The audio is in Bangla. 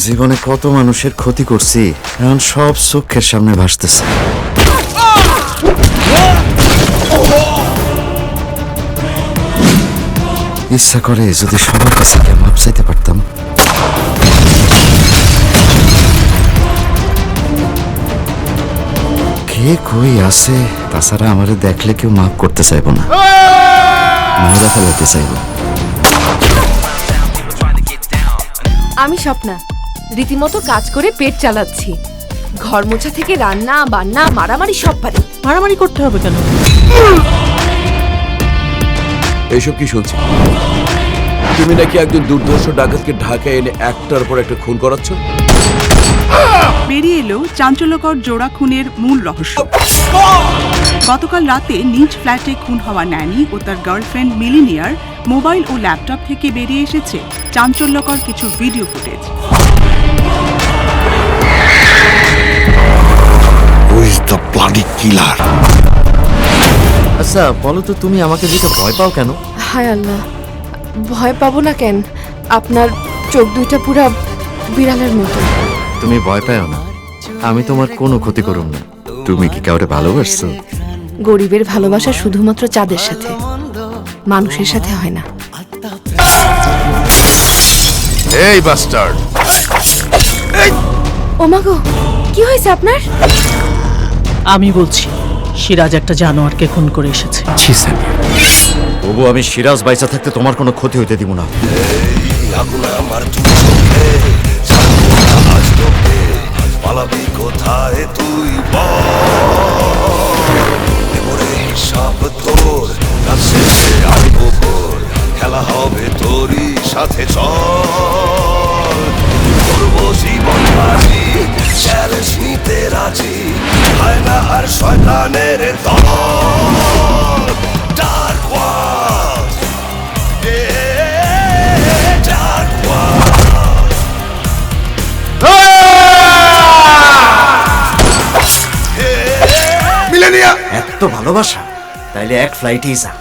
জীবনে কত মানুষের ক্ষতি করছি, এখন সব চোখের সামনে ভাসতেছে। ইচ্ছা করে যদি সবার কাছে গিয়ে মাপ চাইতে পারতাম। কে কই আছে, তাছাড়া আমারে দেখলে কেউ মাপ করতে চাইব না, মারা ফেলাতে চাইব। আমি স্বপ্না, রীতিমতো কাজ করে পেট চালাচ্ছি। ঘর মোছা থেকে রান্না বান্না মারামারি সব পারি। মারামারি করতে হবে কেন? এইসব কি শুনছি? তুমি নাকি একজন দুর্ধর্ষ ডাকাতকে ঢাকায় এনে একটার পর একটা খুন করাচ্ছ? বেরিয়ে এলো চাঞ্চল্যকর জোড়া খুনের মূল রহস্য। গতকাল রাতে নিজ ফ্ল্যাটে খুন হওয়া ন্যানি ও তার গার্লফ্রেন্ড মিলিনিয়ার মোবাইল ও ল্যাপটপ থেকে বেরিয়ে এসেছে চাঞ্চল্যকর কিছু ভিডিও ফুটেজ। আচ্ছা বলো তো, তুমি আমাকে যেটা ভয় পাও কেন? হায় আল্লাহ, ভয় পাবো না কেন? আপনার চোখ দুইটা পুরা বিড়ালের মতো। তুমি ভয় পাও না, আমি তোমার কোনো ক্ষতি করুম না। তুমি কি কাউরে ভালোবাসছো? গরিবের ভালোবাসা শুধুমাত্র চাঁদের সাথে, মানুষের সাথে হয় না। এই বাস্টার্ড, ওমাগো, কি হয়েছে আপনার? আমি বলছি সিরাজ একটা জানোয়ারকে খুন করে এসেছে। তবু আমি সিরাজ বাইচা থাকতে তোমার কোনো ক্ষতি হইতে দিব না। পালাবি কোথায় তুই হিসাব তোর কাছে আইবো ভোর, খেলা হবে তোরই সাথে, চল করবো জীবন বাজি, চ্যালেঞ্জ নিতে রাজি, হয় না আর শয়তানের দল। Dark World, yeah, Dark World. Millennia এত ভালোবাসা, তাইলে এক ফ্লাইটেই যা।